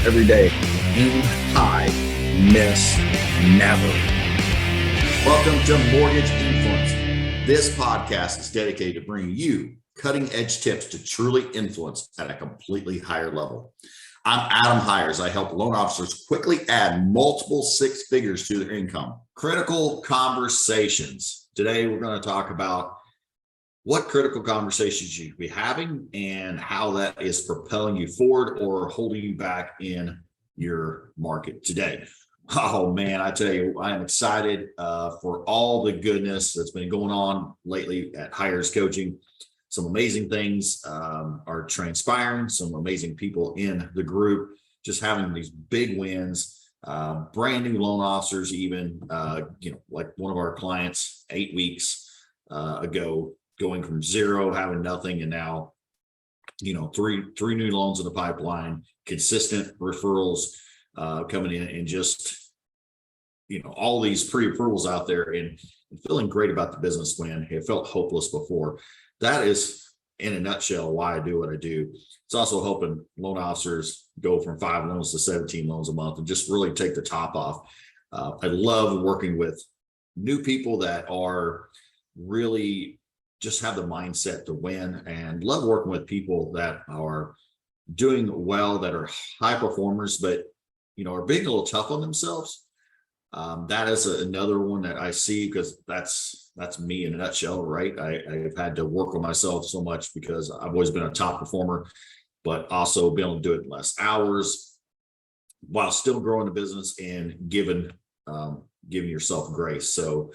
every day. Aim high, miss never. Welcome to Mortgage Influence. This podcast is dedicated to bringing you cutting-edge tips to truly influence at a completely higher level. I'm Adam Hires. I help loan officers quickly add multiple six figures to their income. Critical conversations. Today, we're going to talk about what critical conversations you should be having and how that is propelling you forward or holding you back in your market today. Oh man, I tell you, I am excited for all the goodness that's been going on lately at Hires Coaching. Some amazing things are transpiring, some amazing people in the group, just having these big wins, brand new loan officers, even, like one of our clients 8 weeks ago, going from zero, having nothing, and now, three new loans in the pipeline, consistent referrals coming in, and just, all these pre-approvals out there, and feeling great about the business when it felt hopeless before. That is, in a nutshell, why I do what I do. It's also helping loan officers go from 5 loans to 17 loans a month and just really take the top off. I love working with new people that are really just have the mindset to win, and love working with people that are doing well, that are high performers, but are being a little tough on themselves. That is another one that I see, because that's me in a nutshell, right? I've had to work on myself so much because I've always been a top performer, but also being able to do it in less hours while still growing the business and giving yourself grace. So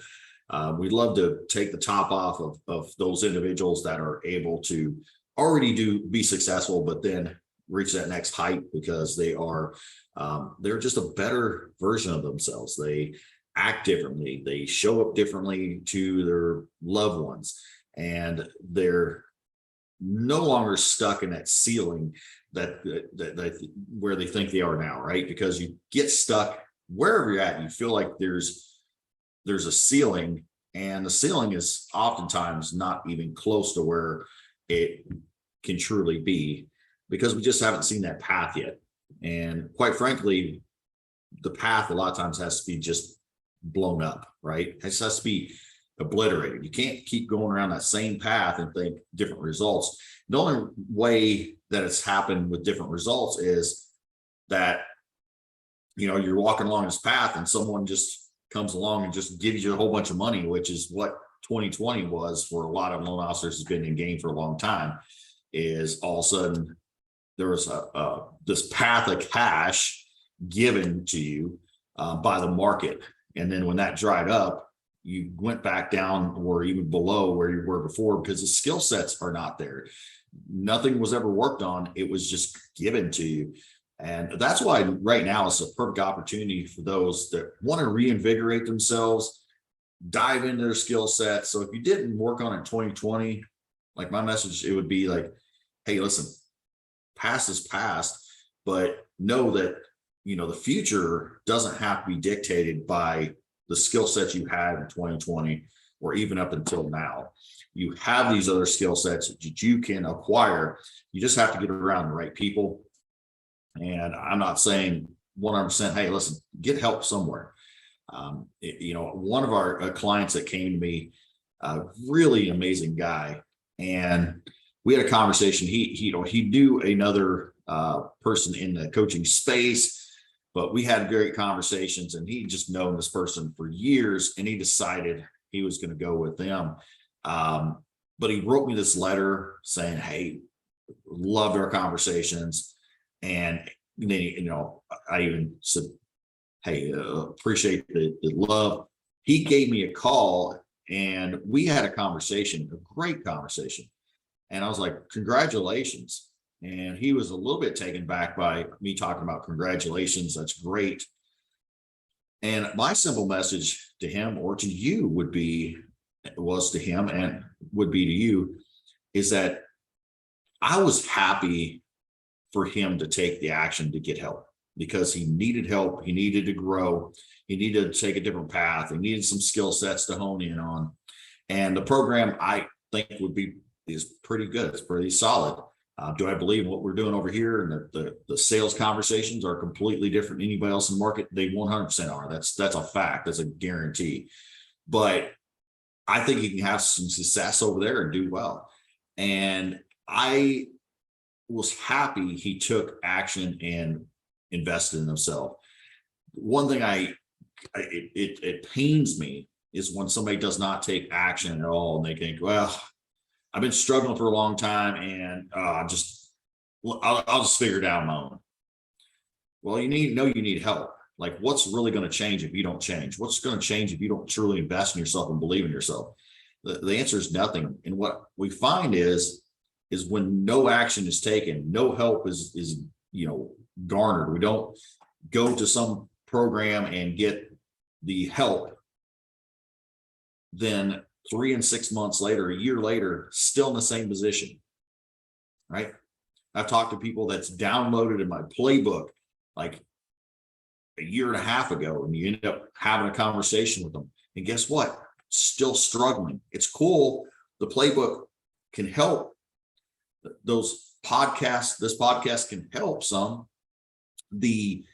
we'd love to take the top off of those individuals that are able to already be successful, but then reach that next height because they're just a better version of themselves. They act differently. They show up differently to their loved ones, and they're no longer stuck in that ceiling that where they think they are now, right? Because you get stuck wherever you're at, you feel like there's a ceiling, and the ceiling is oftentimes not even close to where it can truly be, because we just haven't seen that path yet. And quite frankly, the path a lot of times has to be just blown up, right? It just has to be obliterated. You can't keep going around that same path and think different results. The only way that it's happened with different results is that, you're walking along this path and someone just comes along and just gives you a whole bunch of money, which is what 2020 was for a lot of loan officers who's been in game for a long time. Is all of a sudden there was this path of cash given to you by the market, and then when that dried up, you went back down or even below where you were before, because the skill sets are not there. Nothing was ever worked on. It was just given to you. And that's why right now it's a perfect opportunity for those that want to reinvigorate themselves, dive into their skill set. So if you didn't work on it in 2020, like my message, it would be like, hey, listen, past is past, but know that, the future doesn't have to be dictated by the skill sets you had in 2020 or even up until now. You have these other skill sets that you can acquire. You just have to get around the right people. And I'm not saying 100%, hey, listen, get help somewhere. One of our clients that came to me, a really amazing guy, and we had a conversation. He knew another person in the coaching space, but we had great conversations, and he just known this person for years, and he decided he was going to go with them. But he wrote me this letter saying, hey, loved our conversations. And then, I even said, hey, appreciate the love. He gave me a call, and we had a conversation, a great conversation. And I was like, congratulations. And he was a little bit taken back by me talking about congratulations. That's great. And my simple message to him, or to you, was to him and would be to you, is that I was happy for him to take the action to get help, because he needed help. He needed to grow. He needed to take a different path. He needed some skill sets to hone in on. And the program, I think, is pretty good. It's pretty solid. Do I believe in what we're doing over here? And the sales conversations are completely different than anybody else in the market? They 100% are. That's a fact. That's a guarantee. But I think he can have some success over there and do well. And I was happy he took action and invested in himself. One thing it pains me is when somebody does not take action at all and they think, well, I've been struggling for a long time and I'll just figure it out on my own. Well, you need help. Like, what's really going to change if you don't change? What's going to change if you don't truly invest in yourself and believe in yourself? The answer is nothing. And what we find is when no action is taken, no help is garnered. We don't go to some program and get the help. Then 3 and 6 months later, a year later, still in the same position, right? I've talked to people that's downloaded in my playbook like a year and a half ago, and you end up having a conversation with them. And guess what? Still struggling. It's cool. The playbook can help. Those podcasts, this podcast can help some. The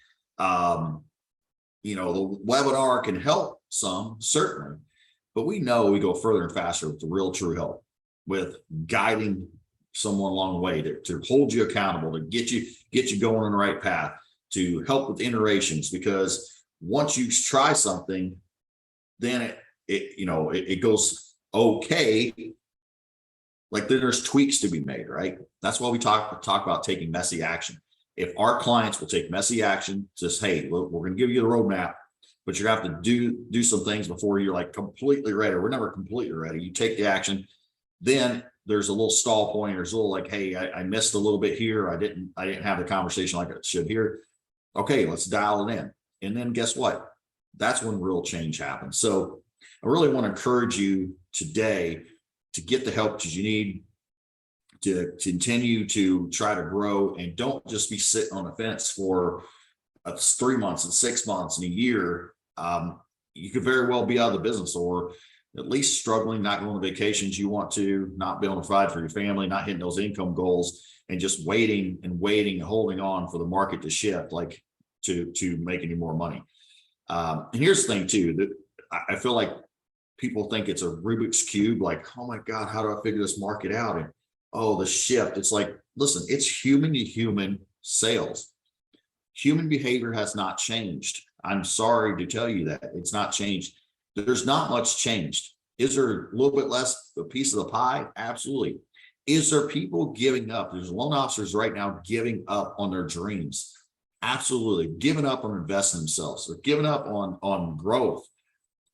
webinar can help some, certainly. But we know we go further and faster with the real true help, with guiding someone along the way to hold you accountable, to get you going on the right path, to help with iterations. Because once you try something, then it goes okay. Like, there's tweaks to be made, right? That's why we talk about taking messy action. If our clients will take messy action, just, hey, look, we're going to give you the roadmap, but you have to do some things before you're like completely ready. We're never completely ready. You take the action, then there's a little stall point. There's a little like, hey, I missed a little bit here. I didn't have the conversation like I should here. Okay, let's dial it in. And then guess what? That's when real change happens. So I really want to encourage you today to get the help that you need to continue to try to grow, and don't just be sitting on the fence for 3 months and 6 months and a year. You could very well be out of the business, or at least struggling, not going on vacations you want to, not being able to provide for your family, not hitting those income goals, and just waiting and holding on for the market to shift, like to make any more money. And here's the thing too, that I feel like people think it's a Rubik's Cube, like, oh my God, how do I figure this market out? And the shift. It's like, listen, it's human to human sales. Human behavior has not changed. I'm sorry to tell you that it's not changed. There's not much changed. Is there a little bit less a piece of the pie? Absolutely. Is there people giving up? There's loan officers right now giving up on their dreams. Absolutely. Giving up on investing themselves. They're giving up on growth.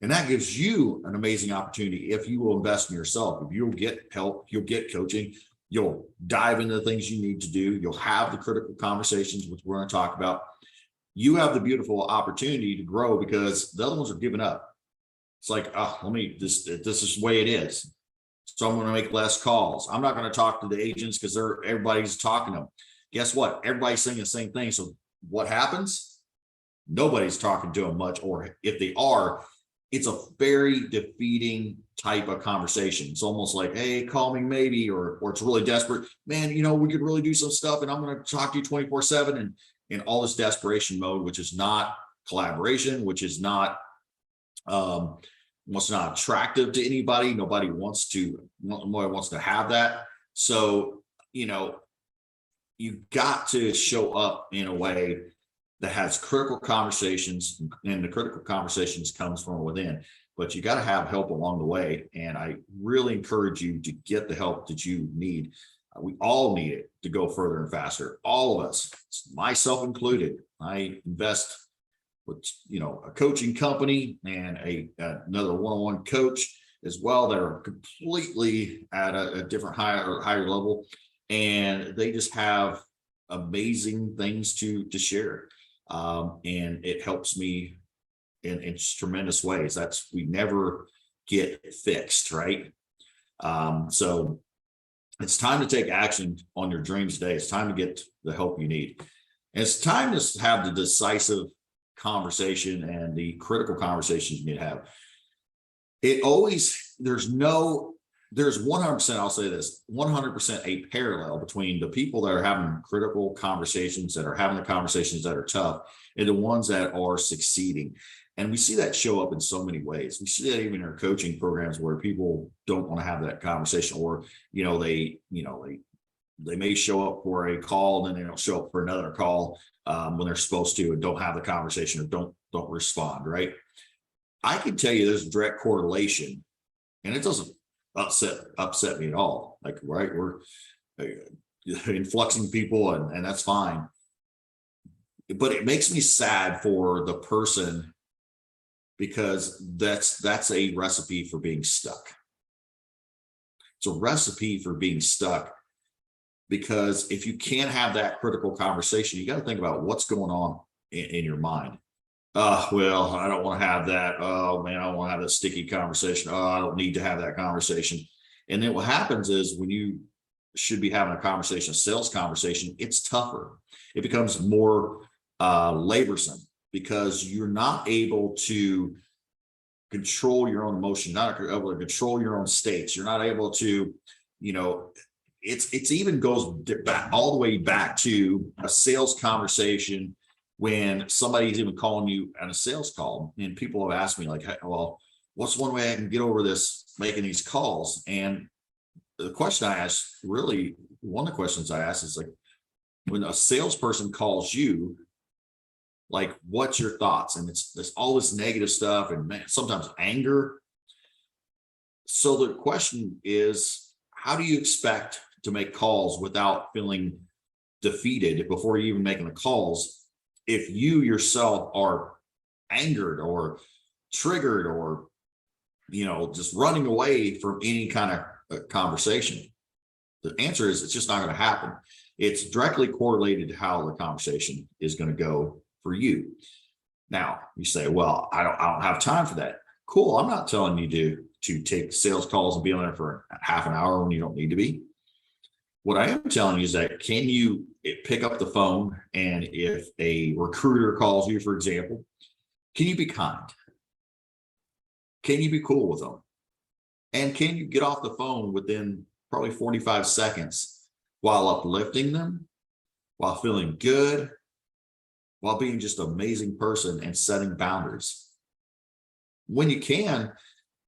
And that gives you an amazing opportunity if you will invest in yourself. If you'll get help, you'll get coaching, you'll dive into the things you need to do, you'll have the critical conversations, which we're going to talk about. You have the beautiful opportunity to grow, because the other ones are giving up. It's like, this is the way it is. So I'm going to make less calls. I'm not going to talk to the agents because everybody's talking to them. Guess what? Everybody's saying the same thing. So what happens? Nobody's talking to them much, or if they are, it's a very defeating type of conversation. It's almost like, hey, call me maybe, or it's really desperate. Man, we could really do some stuff, and I'm going to talk to you 24/7, and in all this desperation mode, which is not collaboration, which is not what's not attractive to anybody. Nobody wants to have that. So, you've got to show up in a way that has critical conversations, and the critical conversations comes from within, but you got to have help along the way. And I really encourage you to get the help that you need. We all need it to go further and faster. All of us, myself included. I invest with, a coaching company and another one-on-one coach as well, that are completely at a different higher level. And they just have amazing things to share. And it helps me in tremendous ways. We never get fixed, right? So it's time to take action on your dreams today. It's time to get the help you need. And it's time to have the decisive conversation and the critical conversations you need to have. There's no there's 100%, I'll say this, 100% a parallel between the people that are having critical conversations, that are having the conversations that are tough, and the ones that are succeeding. And we see that show up in so many ways. We see that even in our coaching programs where people don't want to have that conversation, or, they may show up for a call and then they don't show up for another call when they're supposed to, and don't have the conversation, or don't respond. Right. I can tell you there's a direct correlation, and it doesn't upset me at all. Like, right, we're influxing people, and that's fine. But it makes me sad for the person, because that's a recipe for being stuck. It's a recipe for being stuck, because if you can't have that critical conversation, you got to think about what's going on in your mind. Well, I don't want to have that. Oh man, I don't want to have that sticky conversation. Oh, I don't need to have that conversation. And then what happens is, when you should be having a conversation, a sales conversation, it's tougher. It becomes more laborsome, because you're not able to control your own emotion, not able to control your own states. You're not able to, it's even goes back all the way back to a sales conversation, when somebody's even calling you on a sales call. And people have asked me, like, hey, well, what's one way I can get over this making these calls? And the question I ask, really, one of the questions I ask is, like, when a salesperson calls you, like, what's your thoughts? And there's all this negative stuff, and sometimes anger. So the question is, how do you expect to make calls without feeling defeated before you even making the calls, if you yourself are angered or triggered, or just running away from any kind of conversation? The answer is, it's just not going to happen. It's directly correlated to how the conversation is going to go for you. Now you say, well, I don't have time for that. Cool. I'm not telling you to take sales calls and be on there for half an hour when you don't need to be. What I am telling you is that, can you pick up the phone, and if a recruiter calls you, for example, can you be kind? Can you be cool with them? And can you get off the phone within probably 45 seconds while uplifting them, while feeling good, while being just an amazing person and setting boundaries? When you can,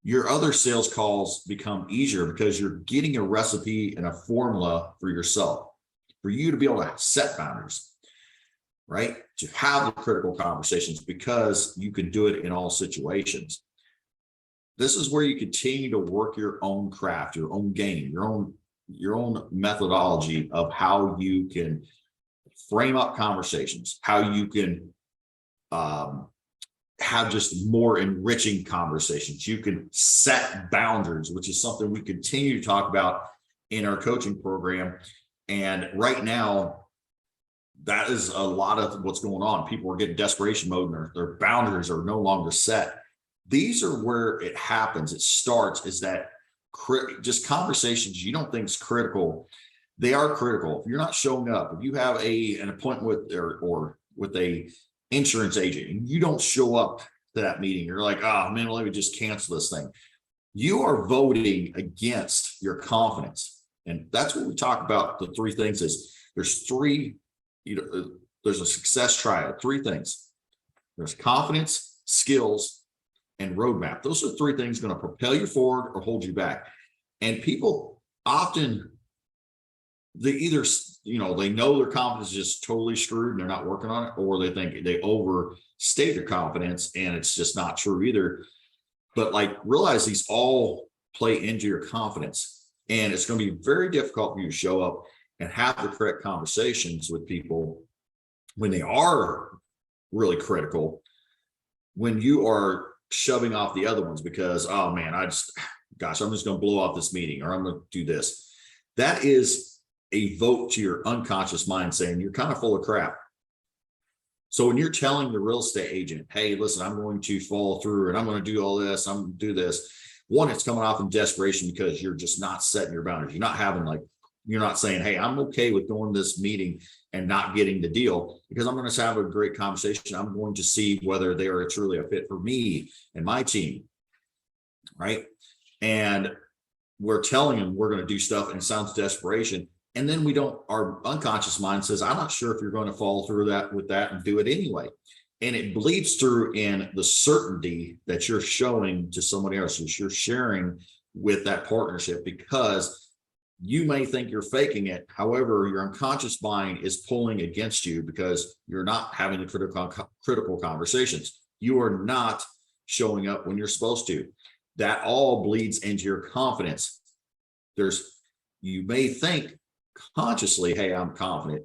your other sales calls become easier, because you're getting a recipe and a formula for yourself, for you to be able to set boundaries, right? To have the critical conversations, because you can do it in all situations. This is where you continue to work your own craft, your own game, your own methodology of how you can frame up conversations, how you can have just more enriching conversations. You can set boundaries, which is something we continue to talk about in our coaching program. And right now, that is a lot of what's going on. People are getting desperation mode, and their boundaries are no longer set. These are where it happens. It starts, is that just conversations you don't think is critical. They are critical. If you're not showing up, if you have an appointment or with a insurance agent and you don't show up to that meeting, you're like, oh man, let me just cancel this thing. You are voting against your confidence. And that's what we talk about. The three things is, there's three, there's a success triad, three things. There's confidence, skills, and roadmap. Those are three things going to propel you forward or hold you back. And people often, they either, they know their confidence is just totally screwed and they're not working on it, or they think they overstate their confidence and it's just not true either. But realize these all play into your confidence, and it's going to be very difficult for you to show up and have the correct conversations with people when they are really critical, when you are shoving off the other ones because, oh man, I'm just going to blow off this meeting, or I'm going to do this. That is a vote to your unconscious mind saying you're kind of full of crap. So when you're telling the real estate agent, hey, listen, I'm going to follow through and I'm going to do all this, I'm going to do this. One, it's coming off in desperation because you're just not setting your boundaries. You're not having you're not saying, hey, I'm okay with going to this meeting and not getting the deal because I'm going to have a great conversation. I'm going to see whether they are truly a fit for me and my team. Right. And we're telling them we're going to do stuff and it sounds desperation. And then our unconscious mind says, I'm not sure if you're going to follow through with that and do it anyway. And it bleeds through in the certainty that you're showing to somebody else, that you're sharing with that partnership, because you may think you're faking it. However, your unconscious mind is pulling against you because you're not having the critical conversations. You are not showing up when you're supposed to. That all bleeds into your confidence. You may think consciously, hey, I'm confident,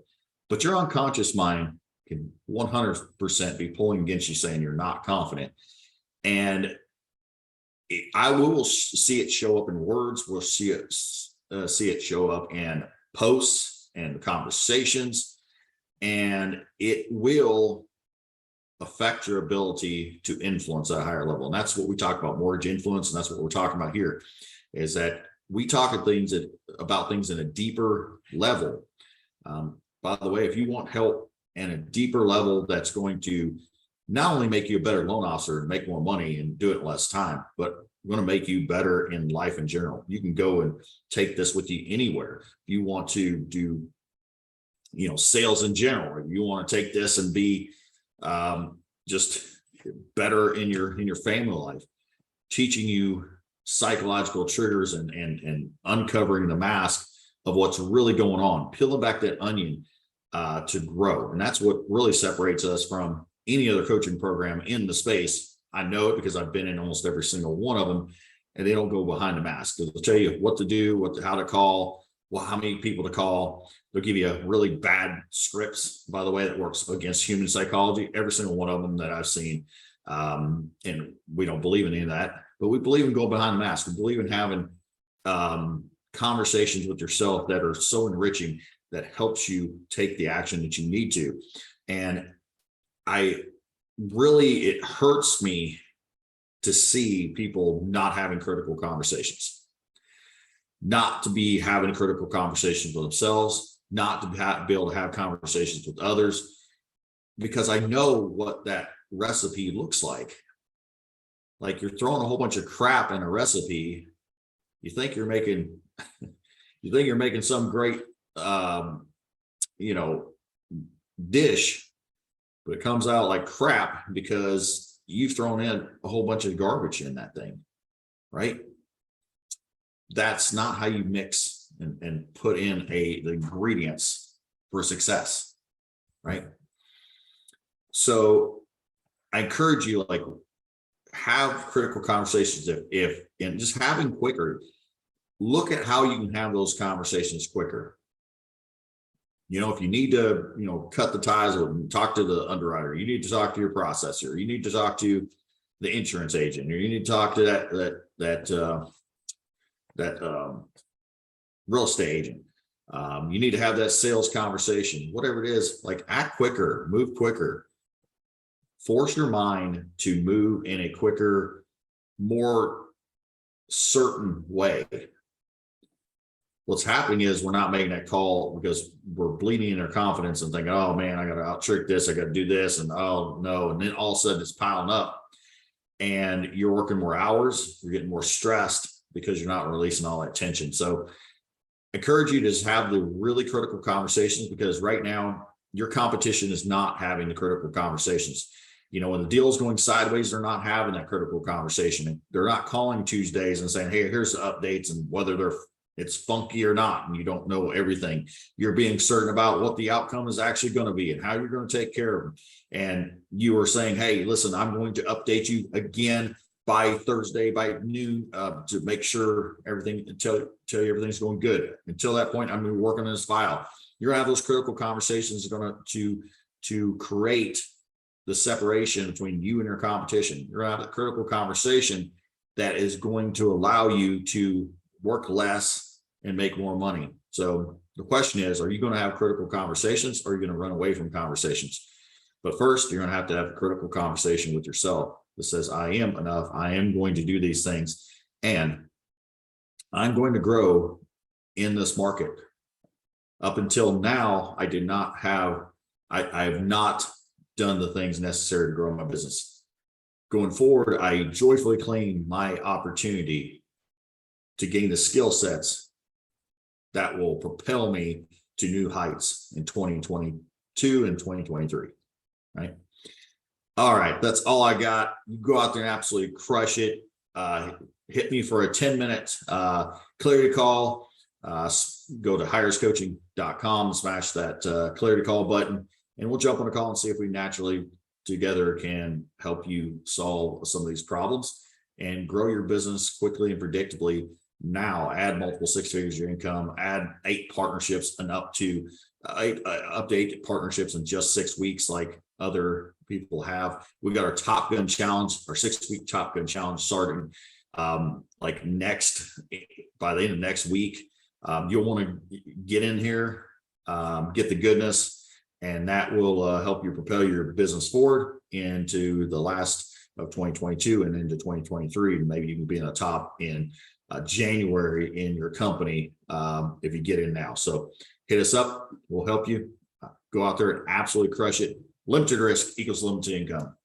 but your unconscious mind can 100% be pulling against you, saying you're not confident. And I will see it show up in words. We'll see it show up in posts and conversations, and it will affect your ability to influence at a higher level. And that's what we talk about, mortgage influence. And that's what we're talking about here, is that we talk about things in a deeper level. By the way, if you want help in a deeper level, that's going to not only make you a better loan officer and make more money and do it in less time, but going to make you better in life in general. You can go and take this with you anywhere. If you want to do, sales in general, or you want to take this and be just better in your family life, teaching you psychological triggers and uncovering the mask of what's really going on, peeling back that onion to grow. And that's what really separates us from any other coaching program in the space. I know it because I've been in almost every single one of them, and they don't go behind the mask. They'll tell you what to do, how to call, how many people to call. They'll give you really bad scripts, by the way, that works against human psychology. Every single one of them that I've seen. And we don't believe in any of that, but we believe in going behind the mask. We believe in having conversations with yourself that are so enriching, that helps you take the action that you need to. And it hurts me to see people not having critical conversations, not to be having critical conversations with themselves, not to be able to have conversations with others, because I know what that recipe looks like. Like, you're throwing a whole bunch of crap in a recipe. You think you're making some great, dish, but it comes out like crap because you've thrown in a whole bunch of garbage in that thing, right? That's not how you mix and put in the ingredients for success, right? So I encourage you, have critical conversations. And just having quicker, look at how you can have those conversations quicker. If you need to, cut the ties or talk to the underwriter, you need to talk to your processor, you need to talk to the insurance agent, or you need to talk to that real estate agent. You need to have that sales conversation, whatever it is. Act quicker, move quicker, force your mind to move in a quicker, more certain way. What's happening is we're not making that call because we're bleeding in our confidence and thinking, oh man, I got to out trick this, I got to do this, and oh no, and then all of a sudden it's piling up, and you're working more hours, you're getting more stressed because you're not releasing all that tension. So I encourage you to just have the really critical conversations, because right now your competition is not having the critical conversations. When the deal is going sideways, they're not having that critical conversation. They're not calling Tuesdays and saying, hey, here's the updates, and whether it's funky or not, and you don't know everything. You're being certain about what the outcome is actually going to be and how you're going to take care of them. And you are saying, hey, listen, I'm going to update you again by Thursday by noon to make sure tell you everything's going good. Until that point, I'm going to be working on this file. You're going to have those critical conversations to create the separation between you and your competition. You're going to have a critical conversation that is going to allow you to work less and make more money. So the question is, are you going to have critical conversations, or are you going to run away from conversations? But first, you're going to have a critical conversation with yourself that says, I am enough. I am going to do these things, and I'm going to grow in this market. Up until now, I have not done the things necessary to grow my business. Going forward, I joyfully claim my opportunity to gain the skill sets that will propel me to new heights in 2022 and 2023, right? All right, that's all I got. You go out there and absolutely crush it. Hit me for a 10-minute clarity call. Go to hirescoaching.com, smash that clarity call button, and we'll jump on a call and see if we naturally together can help you solve some of these problems and grow your business quickly and predictably. Now add multiple six figures of your income, add 8 partnerships and up to 8 partnerships in just 6 weeks, like other people have. We got our Top Gun Challenge, our 6-week Top Gun Challenge starting by the end of next week. You'll want to get in here, get the goodness, and that will help you propel your business forward into the last of 2022 and into 2023. And maybe you can be in the top in January in your company if you get in now. So hit us up. We'll help you. Go out there and absolutely crush it. Limited risk equals limited income.